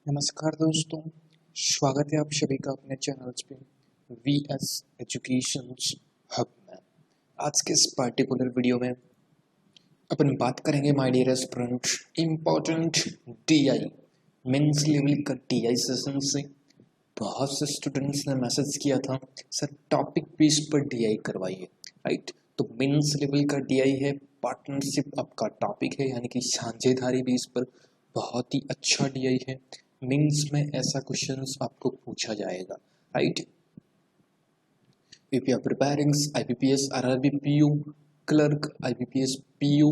नमस्कार दोस्तों, स्वागत है आप सभी का अपने चैनल्स पे वीएस एजुकेशन हब में। आज के इस पार्टिकुलर वीडियो में अपन बात करेंगे my dear students important DI mains level का डीआई सेशन से। बहुत से स्टूडेंट्स ने मैसेज किया था सर टॉपिक बेस पर डीआई करवाइए, राइट। तो मेंस लेवल का डीआई है, पार्टनरशिप आपका टॉपिक है, यानी कि साझेदारी बेस पर बहुत ही अच्छा डीआई है। मेंस में ऐसा क्वेश्चंस आपको पूछा जाएगा, right. If you are preparing IBPS RRB PO clerk IBPS PO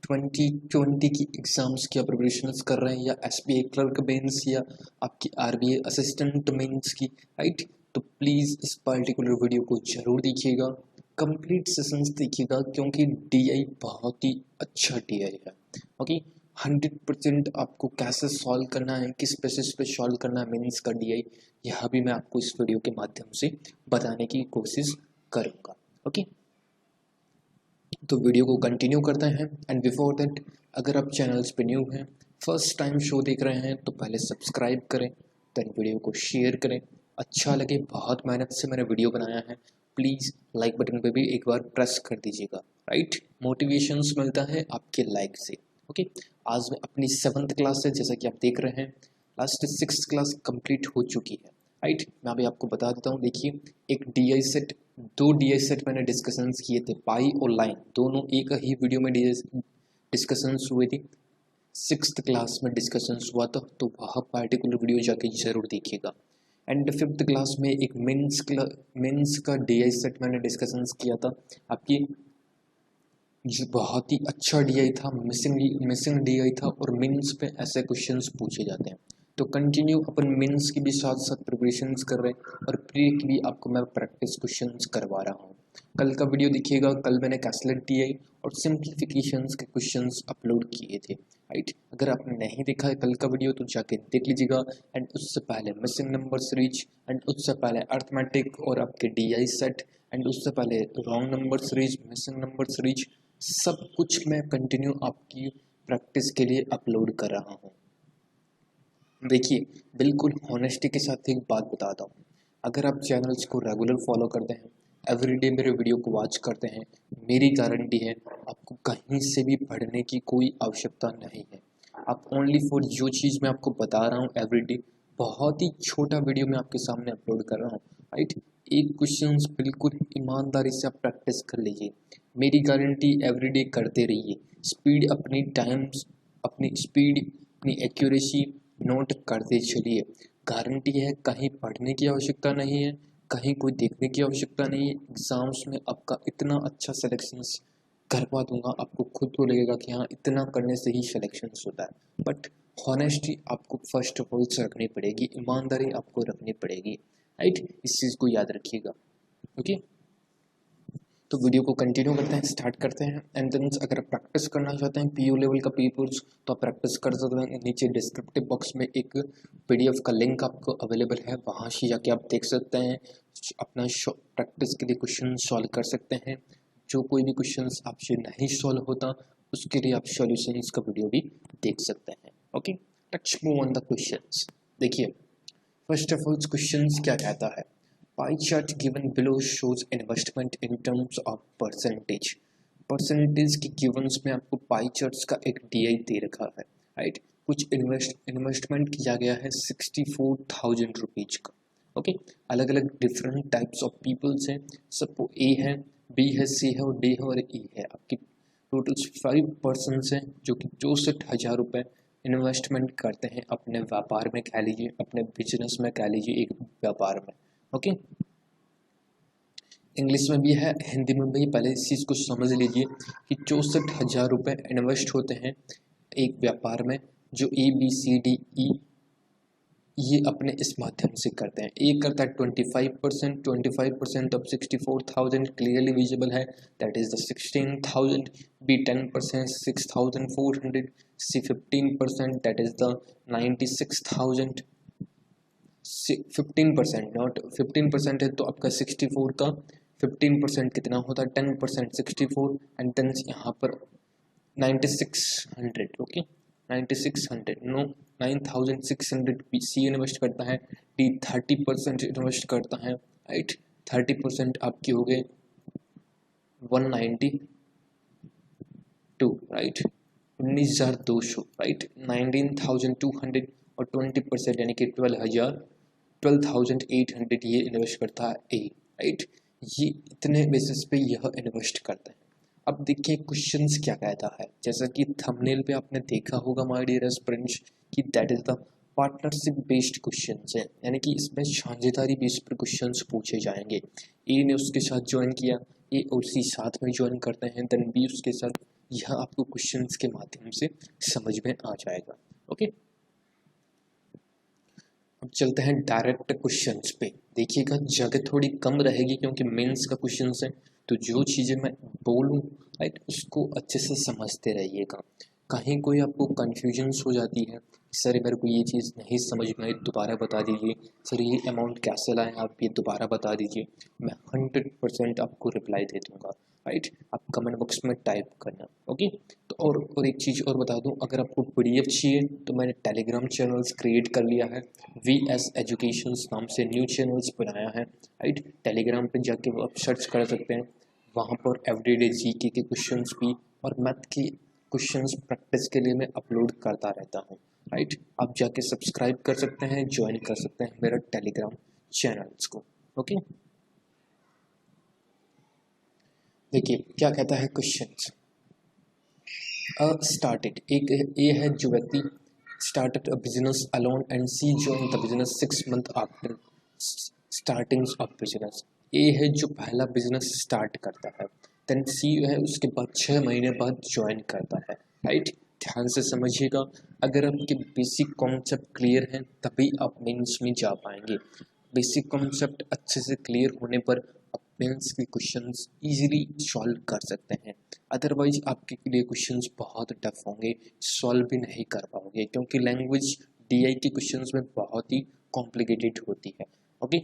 2020 की एग्जाम्स की प्रिपरेशन कर रहे हैं, या एसबीआई क्लर्क मेंस या आपकी आरबीआई असिस्टेंट मेंस की, राइट। तो प्लीज़ इस पर्टिकुलर वीडियो को जरूर देखिएगा, कंप्लीट सेशंस देखिएगा, क्योंकि डीआई बहुत ही अच्छा डीआई है। ओके, 100% आपको कैसे सॉल्व करना है, किस बेसिस पे सॉल्व करना है मेंस का डीआई, यह भी मैं आपको इस वीडियो के माध्यम से बताने की कोशिश करूँगा। ओके, तो वीडियो को कंटिन्यू करते हैं। एंड बिफोर दैट, अगर आप चैनल्स पे न्यू हैं, फर्स्ट टाइम शो देख रहे हैं, तो पहले सब्सक्राइब करें, देन वीडियो को शेयर करें। अच्छा लगे, बहुत मेहनत से मैंने वीडियो बनाया है, प्लीज़ लाइक बटन पे भी एक बार प्रेस कर दीजिएगा, राइट। मोटिवेशंस मिलता है आपके लाइक से। ओके, आज मैं अपनी 7th क्लास से, जैसा कि आप देख रहे हैं, लास्ट 6th क्लास कंप्लीट हो चुकी है, राइट। मैं अभी आपको बता देता हूँ। देखिए, एक डीआई सेट, 2 डीआई सेट मैंने डिस्कशंस किए थे, पाई और लाइन, दोनों एक ही वीडियो में डिस्कशंस हुए थे। 6th क्लास में डिस्कशंस हुआ था, तो वह पार्टिकुलर वीडियो जाके जरूर देखिएगा। एंड 5th क्लास में एक मेंस का डीआई सेट मैंने डिस्कशंस किया था आपकी, जो बहुत ही अच्छा डीआई था, मिसिंग डीआई था, और मेंस पे ऐसे क्वेश्चंस पूछे जाते हैं। तो कंटिन्यू अपन मेंस की भी साथ साथ प्रिपरेशंस कर रहे हैं, और प्री की भी आपको मैं प्रैक्टिस क्वेश्चंस करवा रहा हूँ। कल का वीडियो देखिएगा, कल मैंने कैसलेट डीआई और सिंप्लीफिकेशंस के क्वेश्चंस अपलोड किए थे, राइट। अगर आपने नहीं देखा है कल का वीडियो, तो जाके देख लीजिएगा। एंड उससे पहले मिसिंग नंबर सीरीज, एंड उससे पहले अर्थमेटिक और आपके डीआई सेट, एंड उससे पहले wrong number series, missing number series, सब कुछ मैं कंटिन्यू आपकी प्रैक्टिस के लिए अपलोड कर रहा हूँ। देखिए, बिल्कुल हॉनेस्टी के साथ एक बात बताता हूँ, अगर आप चैनल्स को रेगुलर फॉलो करते हैं, एवरीडे मेरे वीडियो को वॉच करते हैं, मेरी गारंटी है आपको कहीं से भी पढ़ने की कोई आवश्यकता नहीं है। आप ओनली फॉर जो चीज़ मैं आपको बता रहा हूँ एवरीडे, बहुत ही छोटा वीडियो मैं आपके सामने अपलोड कर रहा हूँ, राइट। एक क्वेश्चंस बिल्कुल ईमानदारी से आप प्रैक्टिस कर लीजिए, मेरी गारंटी एवरीडे करते रहिए। स्पीड अपनी टाइम्स, अपनी स्पीड, अपनी एक्यूरेसी नोट करते चलिए। गारंटी है, कहीं पढ़ने की आवश्यकता नहीं है, कहीं कोई देखने की आवश्यकता नहीं है। एग्ज़ाम्स में आपका इतना अच्छा सिलेक्शंस करवा दूंगा, आपको खुद को लगेगा कि हाँ, इतना करने से ही सिलेक्शंस होता है। बट हॉनेस्टी आपको फर्स्ट ऑफ ऑल से रखनी पड़ेगी, ईमानदारी आपको रखनी पड़ेगी, राइट। इस चीज़ को याद रखिएगा। ओके, तो वीडियो को कंटिन्यू करते हैं, स्टार्ट करते हैं। एंड देन अगर आप प्रैक्टिस करना चाहते हैं पीयू लेवल का पेपर्स, तो आप प्रैक्टिस कर सकते हैं। नीचे डिस्क्रिप्टिव बॉक्स में एक पीडीएफ का लिंक आपको अवेलेबल है, वहाँ से जाके आप देख सकते हैं, अपना प्रैक्टिस के लिए क्वेश्चन सॉल्व कर सकते हैं। जो कोई भी क्वेश्चन आपसे नहीं सॉल्व होता, उसके लिए आप सॉल्यूशंस का वीडियो भी देख सकते हैं। Okay, let's move on the questions. देखिए, फर्स्ट ऑफ ऑल क्वेश्चंस क्या कहता है, pie chart given below shows investment in terms of percentage। Percentage की गिवंस में आपको पाई चार्ट्स का एक डीआई दे रखा है, राइट। कुछ इन्वेस्टमेंट किया गया है 64,000 रुपीज का। ओके, अलग अलग डिफरेंट टाइप्स ऑफ पीपल्स हैं, सबको ए है, बी है, सी है, और डी है, और ई है। आपकी टोटल 5 पर्सन हैं जो कि 64,000 रुपये इन्वेस्टमेंट करते हैं अपने व्यापार में, कह लीजिए अपने बिजनेस में, कह लीजिए एक व्यापार में। ओके, इंग्लिश में भी है, हिंदी में भी। पहले इस चीज़ को समझ लीजिए कि 64,000 रुपये इन्वेस्ट होते हैं एक व्यापार में, जो A B C D E ये अपने इस माध्यम से करते हैं। ए करता है 25%, 25% ऑफ 64,000 क्लियरली विजिबल है, that is the 16,000। B 10%, 6,400। C 15%, that is the 96,000। 15%, not 15% है तो आपका 64 का 15% कितना होता है, 10%, 64, एंड देन यहाँ पर 9600। ओके, 9600 नो 9600 सी इन्वेस्ट करता है, डी 30% इन्वेस्ट करता है, राइट। 30% आपके हो गए 192, राइट, 19,200, राइट, 19,200 और 20% यानी कि 12,800 ये इन्वेस्ट करता है ए, राइट। ये इतने बेसिस पे यह इन्वेस्ट करता है। अब देखिए क्वेश्चंस क्या कहता है, जैसा कि थंबनेल पे आपने देखा होगा माय डियर एस्पिरेंट्स कि that is the partnership based questions है, यानी कि इसमें साझेदारी बेस पर क्वेश्चंस पूछे जाएंगे। ए ने उसके साथ ज्वाइन किया, ए और सी साथ में ज्वाइन करते हैं, देन बी उसके साथ, यह आपको क्वेश्चंस के माध्यम से समझ में आ जाएगा। ओके, अब चलते हैं डायरेक्ट क्वेश्चंस पे। देखिएगा जगह थोड़ी कम रहेगी क्योंकि मेंस का क्वेश्चंस है, तो जो चीज़ें मैं बोलूँ राइट उसको अच्छे से समझते रहिएगा। कहीं कोई आपको कन्फ्यूजन्स हो जाती है, सर मेरे को ये चीज़ नहीं समझ में आई, दोबारा बता दीजिए, सर ये अमाउंट कैसे लाएं आप ये दोबारा बता दीजिए, मैं 100% आपको रिप्लाई दे दूँगा, राइट। आप कमेंट बॉक्स में टाइप करना, ओके। तो और एक चीज़ और बता दूं, अगर आपको PDF चाहिए तो मैंने टेलीग्राम चैनल्स क्रिएट कर लिया है, VS एजुकेशंस नाम से न्यू चैनल्स बनाया है, राइट। टेलीग्राम पे जाके वो आप सर्च कर सकते हैं, वहाँ पर एवरीडे GK के क्वेश्चंस भी और मैथ के क्वेश्चंस प्रैक्टिस के लिए मैं अपलोड करता रहता हूँ, राइट। आप जाके सब्सक्राइब कर सकते हैं, ज्वाइन कर सकते हैं मेरा टेलीग्राम चैनल्स को, ओके। देखिए क्या कहता है क्वेश्चंस। स्टार्टेड, एक ये है जो व्यक्ति started a business alone and C joined the business 6 months after starting of business। ए है जो पहला बिजनेस स्टार्ट करता है, देन सी है उसके बाद 6 महीने बाद ज्वाइन करता है, राइट। ध्यान से समझिएगा, अगर आपके बेसिक कॉन्सेप्ट क्लियर हैं तभी आप मेंस में जा पाएंगे। बेसिक कॉन्सेप्ट अच्छे से क्लियर होने पर आप मेंस के क्वेश्चंस इजीली सॉल्व कर सकते हैं, अदरवाइज आपके लिए क्वेश्चंस बहुत टफ होंगे, सॉल्व भी नहीं कर पाओगे क्योंकि लैंग्वेज DI के क्वेश्चंस में बहुत ही कॉम्प्लिकेटेड होती है, okay.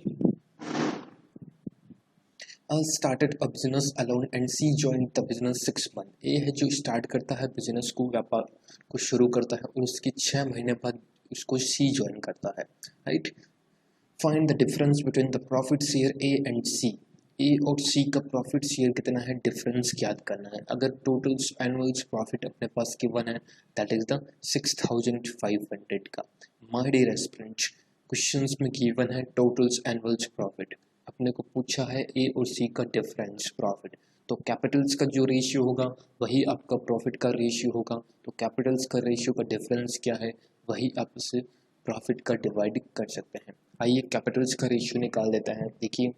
Started a business alone and C joined the business 6 month. ये है जो स्टार्ट करता है बिजनेस को, व्यापार को शुरू करता है और उसके 6 महीने बाद उसको सी ज्वाइन करता है, right. Find the difference between the profit share A and C. A और सी का प्रॉफिट शेयर कितना है, डिफरेंस ज्ञात करना है। अगर टोटल एनुअल प्रॉफिट अपने पास गिवन है दैट इज द 6,500 का। माय डियर एस्पिरेंट्स, क्वेश्चंस में गिवन है टोटल एनुअल प्रॉफिट, अपने को पूछा है ए और सी का डिफरेंस प्रॉफिट, तो कैपिटल्स का जो रेशियो होगा वही आपका प्रॉफिट का रेशियो होगा, तो कैपिटल्स का रेशियो का डिफरेंस क्या है वही आप इसे प्रॉफिट का डिवाइड कर सकते हैं। आइए कैपिटल्स का रेशियो निकाल देते हैं। देखिए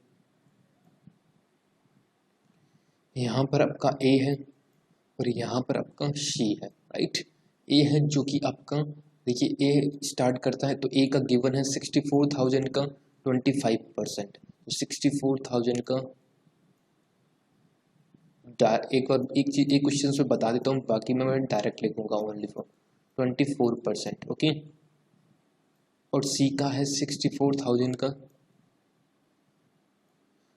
यहाँ पर आपका ए है और यहाँ पर आपका सी है, राइट। ए है जो कि आपका, देखिए ए स्टार्ट करता है तो ए का गिवन है 64,000 का 25%, तो 64,000 का एक और एक चीज एक क्वेश्चन में बता देता हूँ, बाकी मैं डायरेक्ट लिखूंगा ओनली फॉर 24%, ओके। और सी का है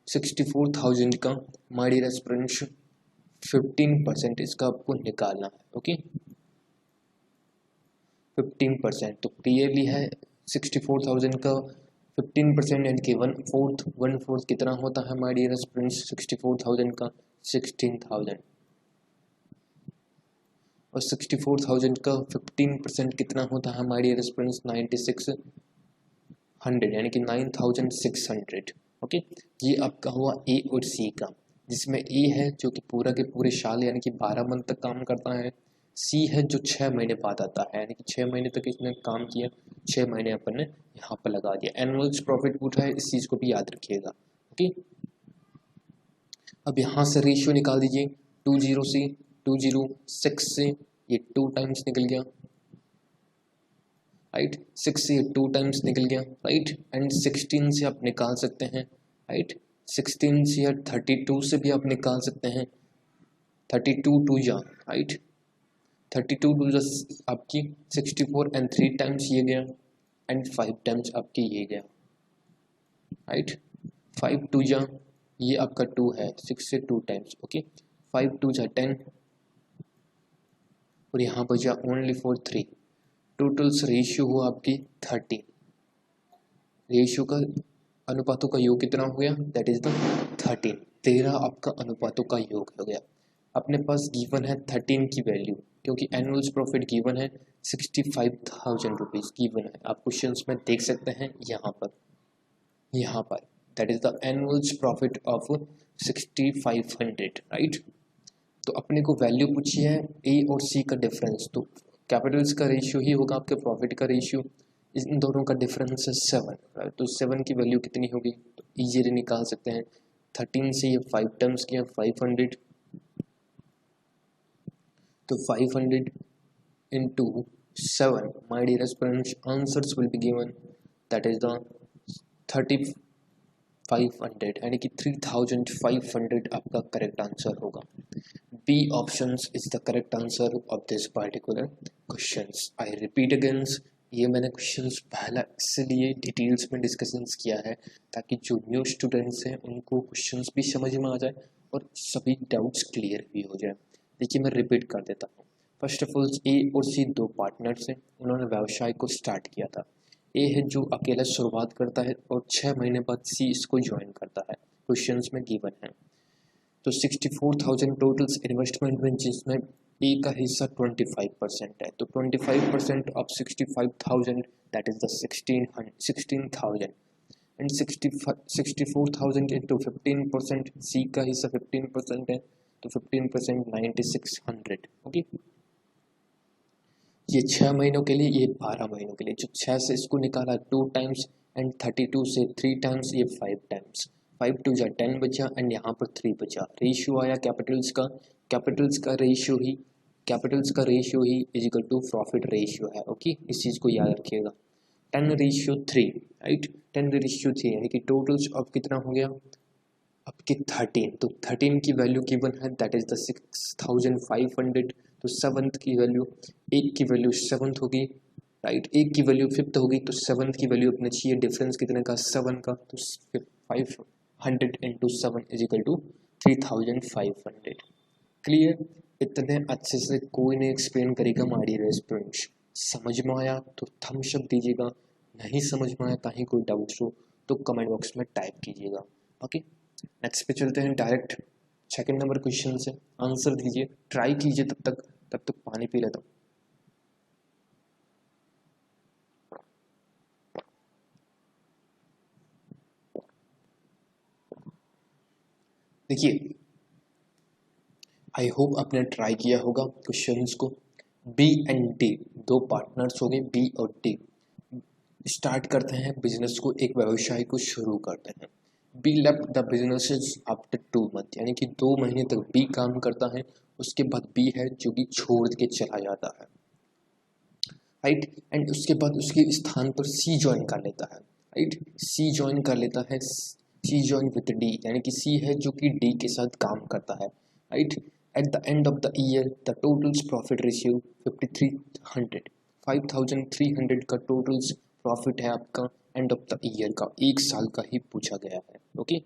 64,000 का माय डियर एस्पिरेंट्स 15% इसका आपको निकालना है, ओके। 15%, तो क्लियरली है 64,000 का 15% यानी कि 1/4 कितना होता है माय डियर एस्पिरेंट्स 64,000 का 16,000, और 64,000 का 15% कितना होता है माय डियर एस्पिरेंट्स 9600 यानी कि 9,600, ओके। ये आपका हुआ ए और सी का, जिसमें ए है जो कि पूरा के पूरे साल यानी कि 12 मंथ तक काम करता है, सी है जो 6 महीने बाद आता है यानी कि 6 महीने तक इसने काम किया, 6 महीने अपन ने यहाँ पर लगा दिया। एनुअल प्रॉफिट पूछा है, इस चीज़ को भी याद रखिएगा, ओके। अब यहाँ से रेशियो निकाल दीजिए, 20 से 206 से ये 2 टाइम्स निकल गया, राइट। 6 से 2 टाइम्स निकल गया, राइट। एंड 16 से आप निकाल सकते हैं, राइट। 16 से या 32 से भी आप निकाल सकते हैं, 32 टू जा, राइट। 32 टू जा आपकी 64 एंड 3 टाइम्स ये गया एंड 5 टाइम्स आपकी ये गया, राइट। 5 टू जा ये आपका 2 है, 6 से 2 टाइम्स, ओके। 5 टू जा 10 और यहाँ बचा ओनली फॉर 3, टोटल्स रेशियो हुआ आपकी 13, रेशियो का अनुपातों का योग कितना हो गया, दैट इज द 13, 13 आपका अनुपातों का योग हो गया। अपने पास गिवन है 13 की वैल्यू, क्योंकि एनुअल प्रॉफिट गिवन है 65,000 रुपीज़ गिवन है, आप क्वेश्चन में देख सकते हैं यहाँ पर that is the annual profit of 6500, right. तो अपने को वैल्यू पूछी है ए और सी का डिफरेंस, तो कैपिटल्स का रेशियो ही होगा आपके प्रॉफिट का रेशियो, इन दोनों का डिफरेंस है 7, राइट। तो 7 की वैल्यू कितनी होगी, तो इजीली निकाल सकते हैं, 13 से ये 5 टर्म्स किया 500, तो 500 into 7, my dear aspirants, answers will be given, that is the 3500, यानी कि 3500 आपका करेक्ट आंसर होगा। B option is the correct answer of this particular questions. I repeat again, ये मैंने क्वेश्चंस पहला इसलिए डिटेल्स में डिस्कशंस किया है ताकि जो न्यू स्टूडेंट्स हैं उनको क्वेश्चंस भी समझ में आ जाए और सभी डाउट्स क्लियर भी हो जाए। देखिए मैं रिपीट कर देता हूँ। फर्स्ट ऑफ ऑल ए और सी दो पार्टनर्स हैं, उन्होंने व्यवसाय को स्टार्ट किया था। ए है जो अकेला शुरुआत करता है और 6 महीने बाद सी इसको ज्वाइन करता है, क्वेश्चंस में गिवन है। तो 64,000 टोटल्स इन्वेस्टमेंट में, जिसमें ए का हिस्सा 25% है, तो 25% of 65,000 that is the 16,000 and 64,000 into 15%, सी का हिस्सा 15% है, तो 15% 9,600, ओके। ये 6 महीनों के लिए, ये 12 महीनों के लिए, जो 6 से इसको निकाला 2 टाइम्स एंड 32 से 3 टाइम्स, ये 5 टाइम्स, 5 2 जा 10 बचा एंड यहाँ पर 3 बचा। रेशियो आया कैपिटल्स का रेशियो ही is equal to profit ratio है, ओके। इस चीज़ को याद रखिएगा। 10:3, राइट, 10:3 यानी कि टोटल्स अब कितना हो गया आपके 13, तो 13 की वैल्यू गिवन है दैट इज द 6,500, तो 7th की वैल्यू, एक की वैल्यू 7th होगी, राइट, एक की वैल्यू 5th होगी, तो 7th की वैल्यू अपने चाहिए, डिफरेंस कितने का 7 का, तो 500 into 7 is equal to 3,500। Clear, इतने अच्छे से कोई नहीं एक्सप्लेन करेगा माय डियर स्टूडेंट्स। समझ में आया तो थम्स अप दीजिएगा, नहीं समझ में आया कहीं कोई डाउट्स हो तो कमेंट बॉक्स में टाइप कीजिएगा, ओके। नेक्स्ट पे चलते हैं, डायरेक्ट सेकंड नंबर क्वेश्चन से आंसर दीजिए, ट्राई कीजिए, तब तक पानी पी लेता हूँ। देखिए आई होप आपने ट्राई किया होगा क्वेश्चंस को। बी एंड डी दो पार्टनर्स हो गए, बी और डी स्टार्ट करते हैं बिजनेस को, एक व्यवसाय को शुरू करते हैं। Be left the business after 2 month, यानी कि 2 महीने तक बी काम करता है, उसके बाद बी है जो कि छोड़ के चला जाता है, राइट। एंड उसके बाद उसके स्थान पर सी ज्वाइन कर लेता है, राइट, सी ज्वाइन कर लेता है, सी ज्वाइन विद डी, यानी कि सी है जो कि डी के साथ काम करता है, right. Eight the end of the year the totals profit ratio 5,300, 5,300 का टोटल्स प्रॉफिट है आपका एंड ऑफ द ईयर का, एक साल का ही पूछा गया है, okay.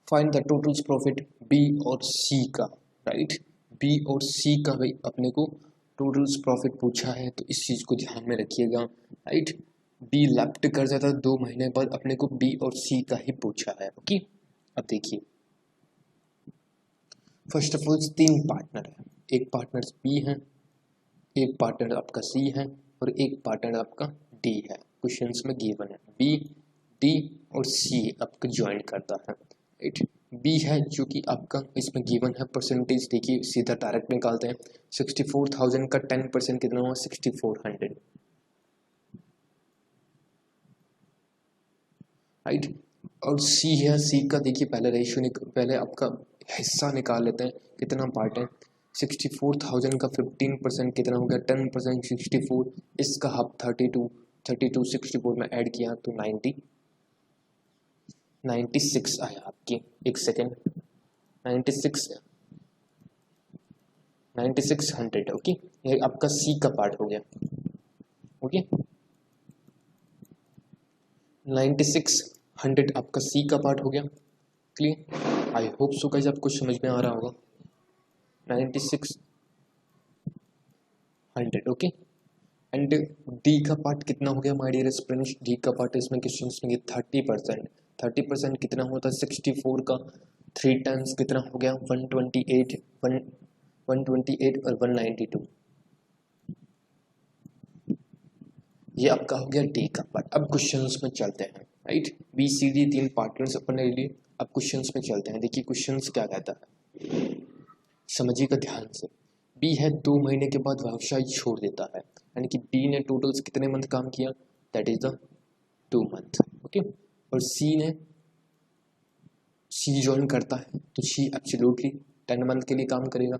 Find the totals profit B और सी का, राइट, बी और सी का भाई अपने को टोटल्स प्रॉफिट पूछा है, तो इस चीज़ को ध्यान में रखिएगा, राइट। बी लेफ्ट कर जाता है 2 महीने बाद, अपने को बी और सी का ही पूछा है, ओके। अब देखिए फर्स्ट ऑफ ऑल 3 पार्टनर है, एक पार्टनर बी है, एक पार्टनर आपका सी है और एक पार्टनर आपका डी है, क्वेश्चंस में गिवन है। बी डी और सी आपका ज्वाइन करता है, राइट। बी है जो कि आपका इसमें गिवन है, परसेंटेज देखिए सीधा डायरेक्ट निकालते हैं, 64,000 का 10% कितना हुआ 6,400, राइट। और सी है, सी का देखिए पहले रेशियो पहले आपका हिस्सा निकाल लेते हैं, कितना पार्ट है 64,000 का 15% कितना हो गया 10%, 64, इसका हाफ 32, 64 में ऐड किया तो 96 आया आपकी, एक सेकेंड, 9600, ओके। ये आपका सी का पार्ट हो गया, ओके। 9600 आपका सी का पार्ट हो गया, clear. I hope so guys आपको समझ में आ रहा होगा, 9600, ओके। एंड डी का पार्ट कितना हो गया माय डियर स्टूडेंट्स, डी का पार्ट इसमें क्वेश्चन में 30%, 30% कितना होता है 64 का 3 टाइम्स कितना हो गया 128, 128 और 192, ये आपका हो गया डी का पार्ट। अब क्वेश्चंस में चलते हैं, right, B C D 3 partners अपन ले लिए। अब क्वेश्चंस में चलते हैं, देखिए क्वेश्चंस क्या कहता है, समझिएगा ध्यान से। बी है 2 महीने के बाद व्यवसाय छोड़ देता है, यानी कि बी ने टोटल कितने मंथ काम किया, that is the 2 month, okay. और सी ज्वाइन करता है तो सी एब्सोल्युटली 10 मंथ के लिए काम करेगा,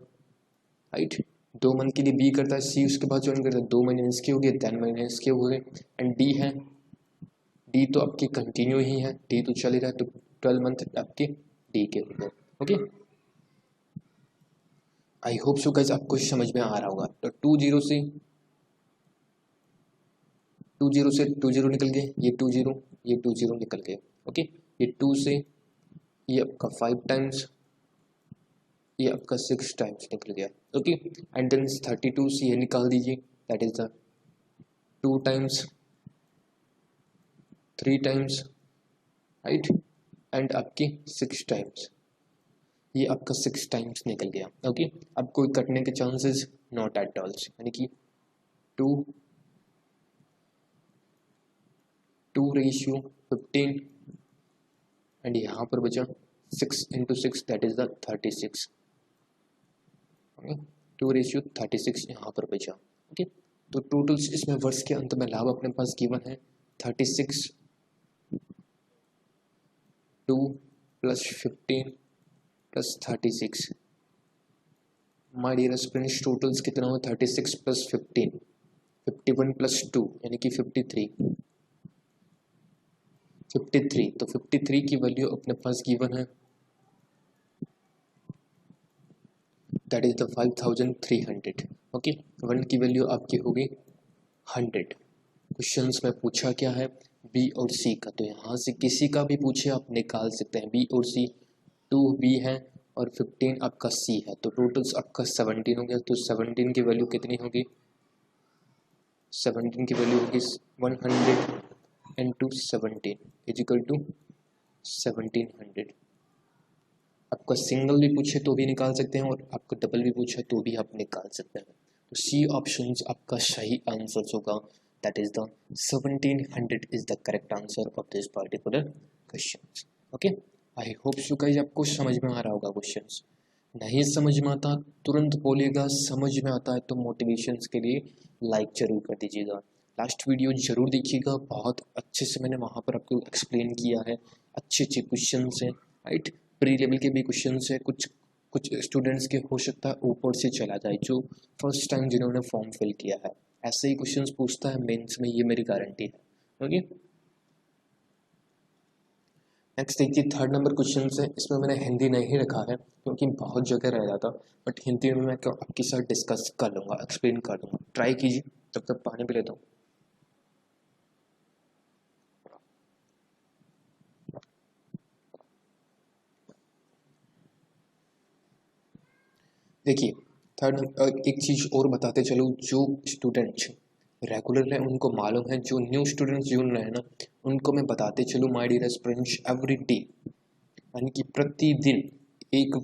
राइट। 2 मंथ के लिए बी करता है, सी उसके बाद ज्वाइन करता है, 2 महीने इसके हो गए, 10 महीने इसके हो गए। एंड डी है, डी तो आपकी कंटिन्यू ही है, डी तो चल ही रहा है, तो 12 मंथ आपके डी के हो गए, okay. I hope so guys आपको समझ में आ रहा होगा। तो 20 से 20 निकल गए, ये 20 निकल गए, ओके। ये 2 से ये आपका 5 टाइम्स, ये आपका 6 टाइम्स निकल गया, ओके। एंड देन 32 से ये निकाल दीजिए, that is the 2 times, 3 times, right. And आपकी 6 टाइम्स, ये आपका 6 टाइम्स निकल गया, ओके। अब कोई कटने के चांसेस नॉट एट ऑल, यानी कि 2:15 एंड यहाँ पर बचा 6 × 6 दैट इज द 36, 2:36 यहाँ पर बचा, ओके। तो टोटल्स इसमें वर्ष के अंत में लाभ अपने पास गिवन है 36, 2 + 15 + 36, माय डियर स्टूडेंट्स टोटल्स कितना हुआ 36 + 15, 51 + 2 यानी कि 53, तो 53 की वैल्यू अपने पास गिवन है, दैट इज द 5300, ओके। 1 की वैल्यू आपकी होगी 100। क्वेश्चंस में पूछा क्या है, बी और सी का, तो यहाँ से किसी का भी पूछे आप निकाल सकते हैं, बी और सी, 2 बी है और 15 आपका सी है, तो टोटल्स आपका 17 हो गया। तो 17 की वैल्यू कितनी होगी, 17 की वैल्यू होगी 100 × 17 = 1700। आपका सिंगल भी पूछे तो भी निकाल सकते हैं, और आपको डबल भी पूछे तो भी आप निकाल सकते हैं। तो सी ऑप्शन आपका सही आंसर होगा, that is the 1700 is the correct answer of this particular question, okay. I hope so guys आपको समझ में आ रहा होगा क्वेश्चंस। नहीं समझ में आता तुरंत बोलिएगा, समझ में आता है तो मोटिवेशंस के लिए लाइक जरूर कर दीजिएगा, लास्ट वीडियो जरूर देखिएगा, बहुत अच्छे से मैंने वहाँ पर आपको एक्सप्लेन किया है, अच्छे अच्छे क्वेश्चन हैं, राइट। प्री लेवल के भी क्वेश्चन है, कुछ स्टूडेंट्स के हो सकता है ऊपर से चला जाए, जो फर्स्ट टाइम जिन्होंने फॉर्म फिल किया है, ऐसे ही क्वेश्चंस पूछता है मेंस में, ये मेरी गारंटी है, ओके। नेक्स्ट देखिए 3rd नंबर क्वेश्चन है, इसमें मैंने हिंदी नहीं रखा है क्योंकि बहुत जगह रह जाता, बट हिंदी में मैं आपके साथ डिस्कस कर लूँगा, एक्सप्लेन कर दूँगा, ट्राई कीजिए। तब तक पानी पी लेता हूँ। देखिए 3rd एक चीज़ और बताते चलो, जो स्टूडेंट रेगुलर है उनको मालूम है, जो न्यू स्टूडेंट्स जुड़ रहे हैं ना उनको मैं बताते चलूँ, my dear students every day, यानी कि प्रतिदिन एक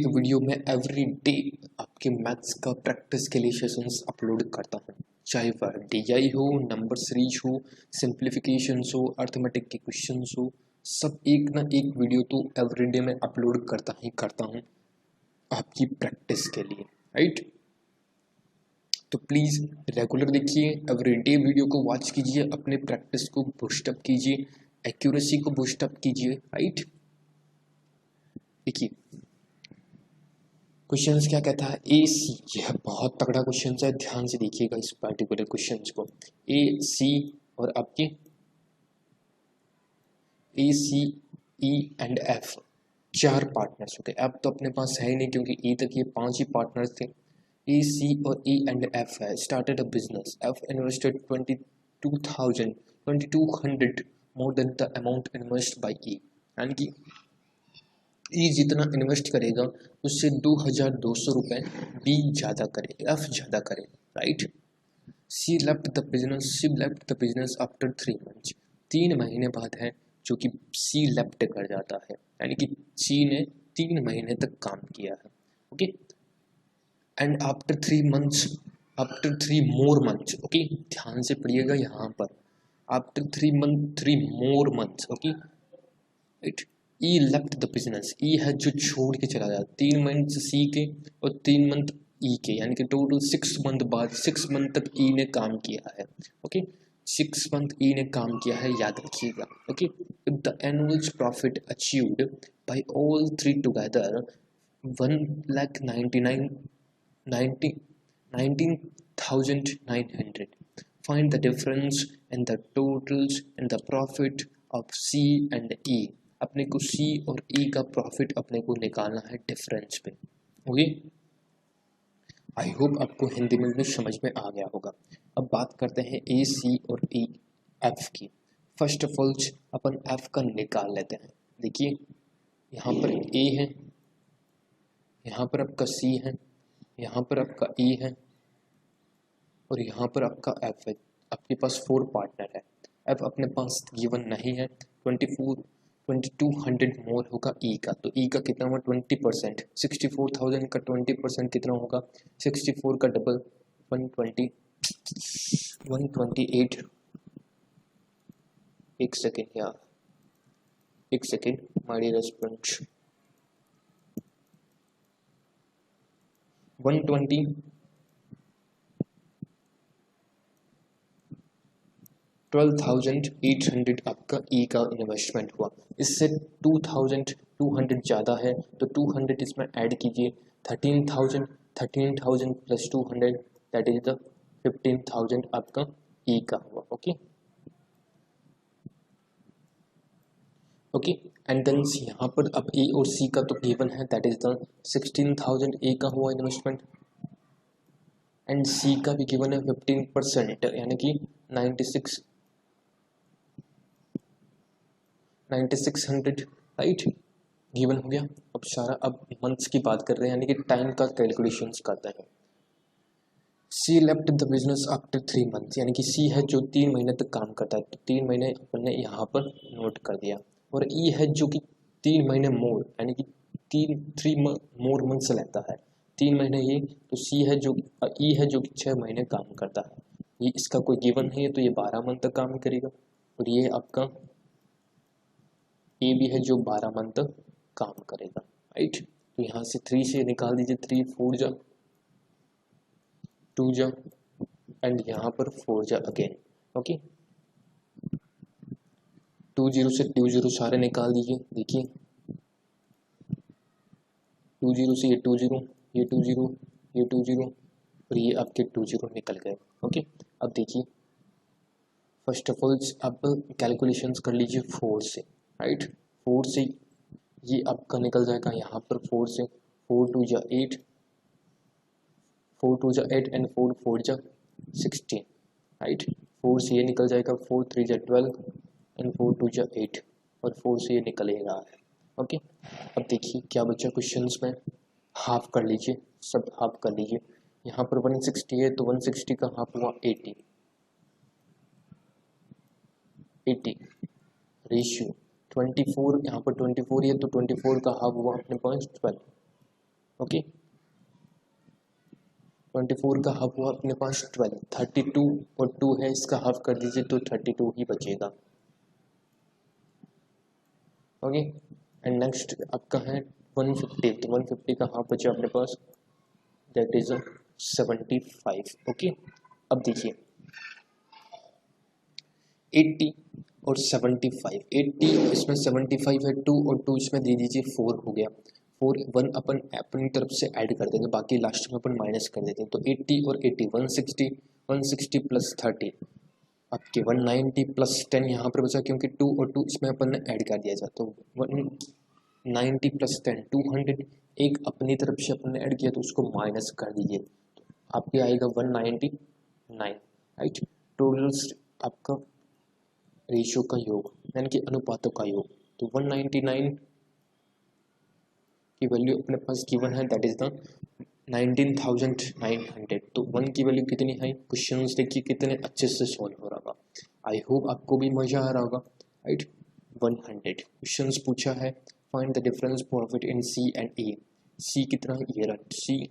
वीडियो में एवरी डे आपके मैथ्स का प्रैक्टिस के लिए सेशंस अपलोड करता हूँ, चाहे वह DI हो, नंबर सीरीज हो, सिंप्लीफिकेशंस हो, अर्थमेटिक के क्वेश्चंस हो, सब एक ना एक वीडियो तो एवरी डे में अपलोड करता हूँ आपकी प्रैक्टिस के लिए, राइट। तो प्लीज़ रेगुलर देखिए, एवरीडे वीडियो को वॉच कीजिए, अपने प्रैक्टिस को बूस्ट अप कीजिए, एक्यूरेसी को बूस्ट अप कीजिए, राइट। देखिए क्वेश्चंस क्या कहता है, ए सी, यह बहुत तगड़ा क्वेश्चन है, ध्यान से देखिएगा इस पर्टिकुलर क्वेश्चंस को। ए सी और आपके ए सी ई एंड एफ 4 पार्टनर्स होते, अब तो अपने पास है ही नहीं क्योंकि ई तक ये 5 ही पार्टनर्स थे। ए सी और ई एंड एफ है started a business, F invested 2200 more than the amount invest by E, यानी कि ई जितना इन्वेस्ट करेगा उससे 2200 रुपये बी ज़्यादा करे, एफ ज़्यादा करे, right. C left the business after 3 months, 3 महीने बाद है जो कि सी लेफ्ट कर जाता है, यानी कि सी ने 3 महीने तक काम किया है, okay. And after 3 more months, okay, ध्यान से पढ़िएगा यहाँ पर, after 3 more months, okay, it E left the business, E है जो छोड़ के चला जाता, 3 मंथ सी के और 3 मंथ ई के, यानी कि टोटल 6 मंथ बाद, 6 मंथ तक ई ने काम किया है, ओके। 6 मंथ ई ने काम किया है, याद रखिएगा, okay. If the annual profit achieved by all three together 1,99,90 19,900, find the difference in the totals and the profit of C and E। अपने को C और E का प्रॉफिट अपने को निकालना है डिफरेंस पे, ओके। आई होप आपको हिंदी में भी समझ में आ गया होगा। अब बात करते हैं ए, सी और ई, एफ की। First of all upon F का निकाल लेते हैं। देखिए यहाँ पर ए है, यहाँ पर आपका सी है, यहाँ पर आपका ई है और यहाँ पर आपका एफ है। आपके पास 4 पार्टनर है। एफ अपने पास गिवन नहीं है। 2200 मोर होगा ई का, तो ई का कितना हुआ 20%। 64,000 का 20% कितना होगा, 64 का डबल 128। एक सेकेंड यार, एक सेकेंड माय डियर स्टूडेंट्स, 12,800 आपका ई का इन्वेस्टमेंट हुआ। इससे 2,200 ज़्यादा है तो 200 इसमें ऐड कीजिए। 13,000 प्लस 200 दैट इज द 15,000 आपका ई का हुआ, ओके ओके। एंड देन यहाँ पर अब ए और सी का तो गिवन है, दैट इज द 16,000 ए का हुआ इन्वेस्टमेंट एंड सी का भी गिवन है 15%, यानी कि 9600, राइट, गिवन हो गया। अब सारा अब मंथ्स की बात कर रहे हैं, यानी कि टाइम का कैलकुलेशंस करते हैं। C left the business after 3 months, यानी कि सी है जो 3 महीने तक काम करता है, तो 3 महीने अपन ने यहाँ पर नोट कर दिया। और ई है जो कि 3 महीने मोर, यानी कि 3 मोर मंथ्स लेता है, 3 महीने ये, तो सी है जो ई है जो कि 6 महीने काम करता है। ये इसका कोई गिवन है तो ये 12 मंथ तक काम करेगा। और ये आपका ए भी है जो 12 मंथ तक काम करेगा, राइट। तो यहाँ से 3 से निकाल दीजिए, 3 4 जा 2 जा एंड यहाँ पर 4 जा अगेन, ओके। 2 0 से 2 0 सारे निकाल दीजिए। देखिए 2 0 से ये 2 0, ये 2 0, ये 2 0 और ये आपके 2 0 निकल गए, ओके। अब देखिए फर्स्ट ऑफ ऑल अब कैलकुलेशंस कर लीजिए 4 से, राइट। 4 से ये आपका निकल जाएगा यहाँ पर 4 से, 4 2 जा 8, 4 2 जा 8 एंड 4 4 जा 16, राइट। 4 से ये निकल जाएगा 4 3 जा 12 एंड 4 2 जा 8 और 4 से ये निकल ही रहा है, ओके। अब देखिए क्या बचा क्वेश्चंस में, हाफ कर लीजिए, सब हाफ कर लीजिए। यहाँ पर 160 है तो 160 का हाफ हुआ 80 रेशियो 24, यहाँ पर 24 है तो 24 का हाफ हुआ अपने पास 12, ओके। 24 का हाफ हुआ अपने पास 12, 32 और 2 है, इसका हाफ कर दीजिए तो 32 ही बचेगा, ओके। एंड नेक्स्ट आपका है 150, तो 150 का हाफ बचा अपने पास, दैट इज 75, ओके। अब देखिए 80 और 75, 80 इसमें 75 है 2 और 2 इसमें दे दीजिए 4 हो गया, 4 1 अपन अपनी तरफ से ऐड कर देंगे, बाकी लास्ट में अपन माइनस कर देते हैं। तो 80 और 80 160, 160 प्लस 30 आपके 190 प्लस 10 यहाँ पर बचा, क्योंकि 2 और 2 इसमें अपन ने ऐड कर दिया जाए, तो 190 प्लस 10 200, एक अपनी तरफ से अपन ने ऐड किया तो उसको माइनस कर दीजिए, तो आपके आएगा 199, राइट। टोटल आपका रेशियो का योग यानी कि अनुपातों का योग, तो 199 की वैल्यू अपने पास गिवन है, दैट इज द 19,900। तो 1 की वैल्यू कितनी है, क्वेश्चन देखिए कितने अच्छे से सॉल्व हो रहा होगा। आई होप आपको भी मजा आ रहा होगा, राइट। 100 क्वेश्चन पूछा है, find the difference profit in C and E. C कितना, ये रहा सी,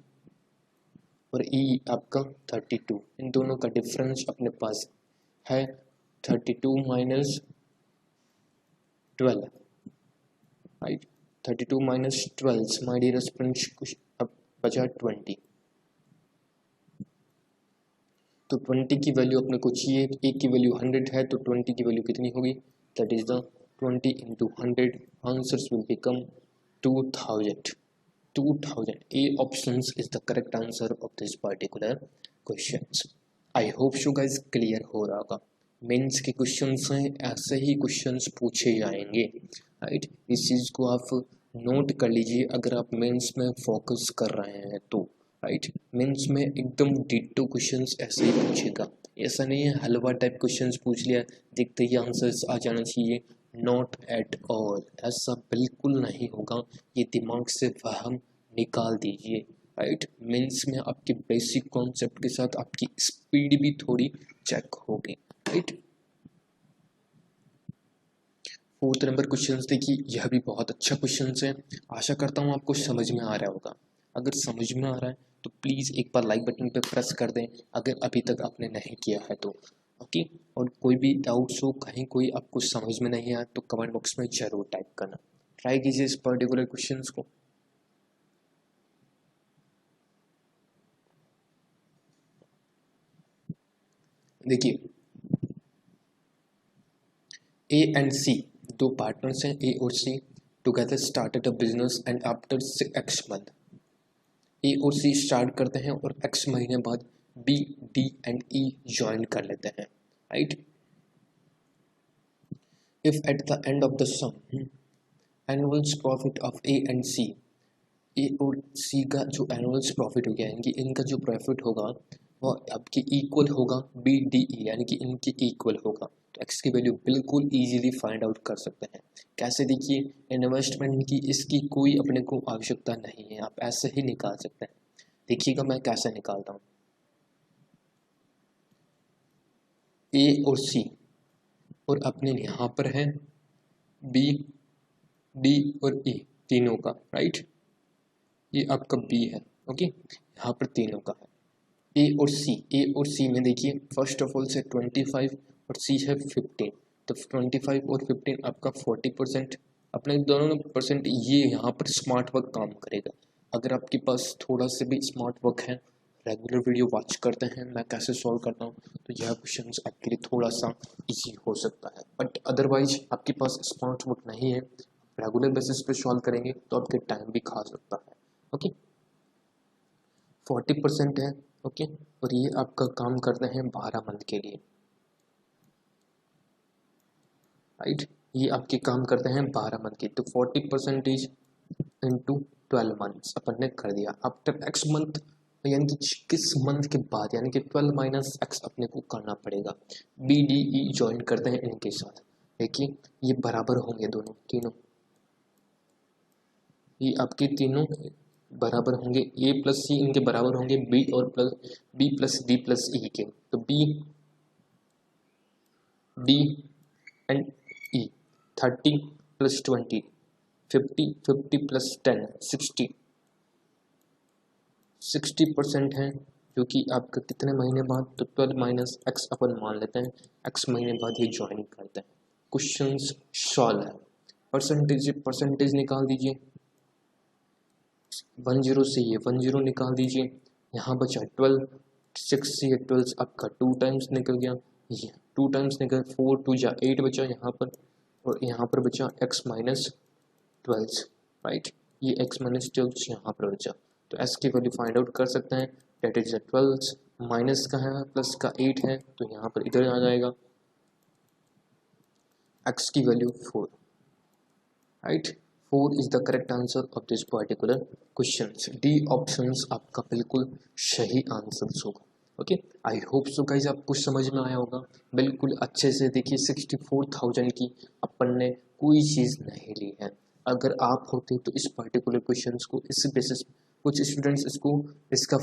और ई आपका 32। इन दोनों का डिफरेंस अपने पास है 32 minus 12, right. 32 minus 12 my dear students, कुछ अब बचा 20। तो 20 की वैल्यू अपने को चाहिए, एक की वैल्यू 100 है तो 20 की वैल्यू कितनी होगी, that is the 20 into 100, answers will become 2000। 2000 A option is the correct answer of this particular questions. I hope so guys clear हो रहा होगा। मेंस के क्वेश्चंस हैं, ऐसे ही क्वेश्चंस पूछे जाएंगे, राइट। इस चीज़ को आप नोट कर लीजिए अगर आप मेंस में फोकस कर रहे हैं तो, राइट। मेंस में एकदम डिट्टो क्वेश्चंस ऐसे ही पूछेगा, ऐसा नहीं है हलवा टाइप क्वेश्चंस पूछ लिया देखते ही आंसर्स आ जाना चाहिए, नॉट एट ऑल, ऐसा बिल्कुल नहीं होगा। ये दिमाग से वहम निकाल दीजिए, राइट। मेंस में आपके बेसिक कॉन्सेप्ट के साथ आपकी स्पीड भी थोड़ी चेक होगी, राइट। 4th नंबर क्वेश्चन देखिए, यह भी बहुत अच्छा क्वेश्चन है, आशा करता हूँ आपको समझ में आ रहा होगा। अगर समझ में आ रहा है तो प्लीज़ एक बार लाइक बटन पे प्रेस कर दें अगर अभी तक आपने नहीं किया है तो, ओके। और कोई भी डाउट्स हो, कहीं कोई आपको समझ में नहीं आया तो कमेंट बॉक्स में ज़रूर टाइप करना, ट्राई कीजिए इस पर्टिकुलर क्वेश्चन को। देखिए, ए एंड सी दो पार्टनर्स हैं, ए और C together started a business and after X month, A और सी स्टार्ट करते हैं और एक्स महीने बाद B, D and E join कर लेते हैं, right. If at the end of the sum annual profit of A and C, A और सी का जो एनुअल प्रॉफिट हो गया यानी कि इनका जो प्रॉफिट होगा वो आपके इक्वल होगा बी डी ई, यानी कि इनके इक्वल होगा। तो एक्स की वैल्यू बिल्कुल इजीली फाइंड आउट कर सकते हैं। कैसे, देखिए इन्वेस्टमेंट की इसकी कोई अपने को आवश्यकता नहीं है, आप ऐसे ही निकाल सकते हैं। देखिएगा मैं कैसे निकालता हूँ, ए और सी और अपने यहाँ पर है बी, डी और ई तीनों का, राइट। ये आपका बी है, ओके, यहाँ पर तीनों का है। ए और सी, ए और सी में देखिए फर्स्ट ऑफ ऑल से 25 और सी है 15, तो 25 और 15 आपका 40%, अपने दोनों परसेंट। ये यहाँ पर स्मार्ट वर्क काम करेगा। अगर आपके पास थोड़ा सा भी स्मार्ट वर्क है, रेगुलर वीडियो वॉच करते हैं मैं कैसे सॉल्व करता हूँ, तो यह क्वेश्चन आपके लिए थोड़ा सा इजी हो सकता है। बट अदरवाइज आपके पास स्मार्ट वर्क नहीं है, रेगुलर बेसिस पे सॉल्व करेंगे तो आपके टाइम भी खा सकता है, ओके। 40% है, ओके। और ये आपका काम करते हैं 12 मंथ के लिए, राइट। ये आपके काम करते हैं 12 मंथ के, तो 40% इंटू 12 मंथ्स अपन ने कर दिया। आफ्टर एक्स मंथ यानी कि किस मंथ के बाद, यानी कि 12 माइनस एक्स अपने को करना पड़ेगा। बी डी ई ज्वाइन करते हैं इनके साथ, देखिए ये बराबर होंगे दोनों तीनों, ये आपके तीनों बराबर होंगे, ए प्लस सी इनके बराबर होंगे बी और plus B plus D plus E के, तो B D and E 30 plus 20 50, 50 plus 10 60, 60% है जो कि आपका कितने महीने बाद, तो 12 माइनस एक्स अपन मान लेते हैं, एक्स महीने बाद ये ज्वाइन करते हैं। क्वेश्चन सॉल्व है। परसेंटेज, परसेंटेज निकाल दीजिए, 10 से ये 10 निकाल दीजिए, यहाँ बचा 12, 6 से ये 12 आपका 2 टाइम्स निकल गया, ये 2 टाइम्स निकल, 4 2 जा 8 बचा यहाँ पर, और यहाँ पर बचा x माइनस 12, राइट। ये x माइनस 12 यहाँ पर बचा, तो s की वैल्यू फाइंड आउट कर सकते हैं, डेट इज 12 माइनस का है प्लस का 8 है, तो यहाँ पर इधर आ जाएगा, x की value 4, right. 4 is the correct answer of this particular question. D option आपका बिल्कुल सही आंसर होगा, okay. I hope so guys आपको समझ में आया होगा बिल्कुल अच्छे से। देखिए 64,000 की अपन ने कोई चीज़ नहीं ली है, अगर आप होते तो इस पर्टिकुलर क्वेश्चंस को इस बेसिस, कुछ स्टूडेंट्स इसको इसका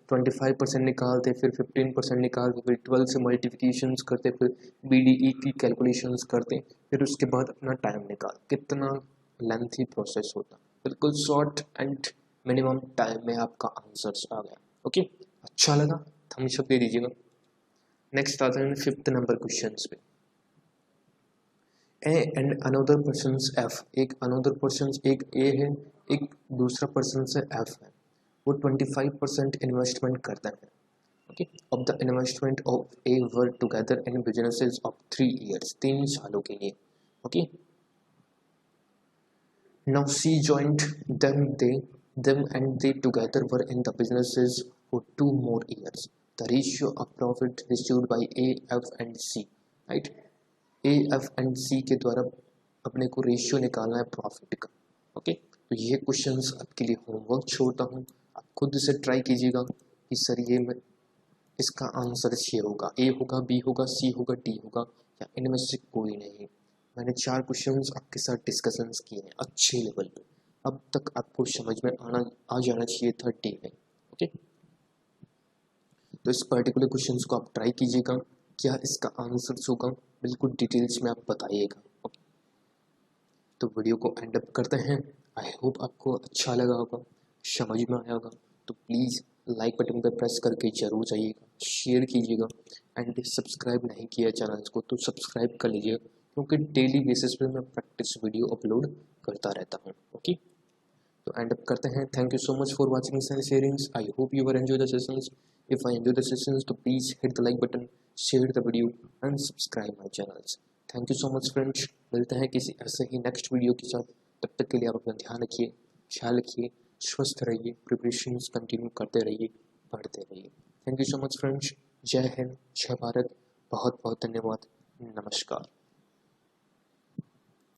25% निकालते, फिर 15% निकालते, फिर 12 से मल्टीप्लिकेशंस करते, फिर BDE की कैलकुलेशंस करते, फिर उसके बाद अपना टाइम निकाल, कितना लेंथी प्रोसेस होता। बिल्कुल शॉर्ट एंड मिनिमम टाइम में आपका आंसर्स आ गया। ओके, अच्छा लगा, थम्स अप दे दीजिएगा। नेक्स्ट आते हैं 5th नंबर क्वेश्चन पे। A and another person F, एक अनदर पर्सन, एक ए है, एक दूसरा पर्सन से एफ है, वो 25% इन्वेस्टमेंट करता है। Okay, of the investment of A were together in businesses of 3 years, 3 सालों के लिए। Okay, now C joined them and they together were in the businesses for 2 more years. The ratio of profit received by A, F and C, right? A, F and C के द्वारा अपने को ratio निकालना है profit का। Okay, तो ये questions आपके लिए होमवर्क छोड़ता हूँ, आप खुद से ट्राई कीजिएगा कि सर ये मैं इसका आंसर ये होगा, ए होगा, बी होगा, सी होगा, डी होगा, या इनमें से कोई नहीं। मैंने 4 क्वेश्चंस आपके साथ डिस्कशंस किए हैं अच्छे लेवल पे, अब तक आपको समझ में आ जाना चाहिए था डी में। ओके, तो इस पर्टिकुलर क्वेश्चंस को आप ट्राई कीजिएगा, क्या इसका आंसर होगा बिल्कुल डिटेल्स में आप बताइएगा। ओके, तो वीडियो को एंड अप करते हैं। आई होप आपको अच्छा लगा होगा, समझ में आया होगा। तो प्लीज़ लाइक बटन पर प्रेस करके जरूर जाइएगा, शेयर कीजिएगा, एंड सब्सक्राइब नहीं किया चैनल को तो सब्सक्राइब कर लीजिएगा, क्योंकि डेली बेसिस पे मैं प्रैक्टिस वीडियो अपलोड करता रहता हूँ। ओके, तो एंड अप करते हैं। Thank you so much for watching and sharings. I hope you were enjoy the sessions. If I enjoy the sessions तो please hit the like button, share the video and subscribe my channels. Thank you so much friends, मिलते हैं किसी ऐसे ही next video के साथ। तब तक के लिए आप अपना ध्यान रखिए, ख्याल रखिए, स्वस्थ रहिए, प्रिपरेशंस कंटिन्यू करते रहिए, पढ़ते रहिए। Thank you so much friends, जय हिंद, जय भारत, बहुत बहुत धन्यवाद, नमस्कार।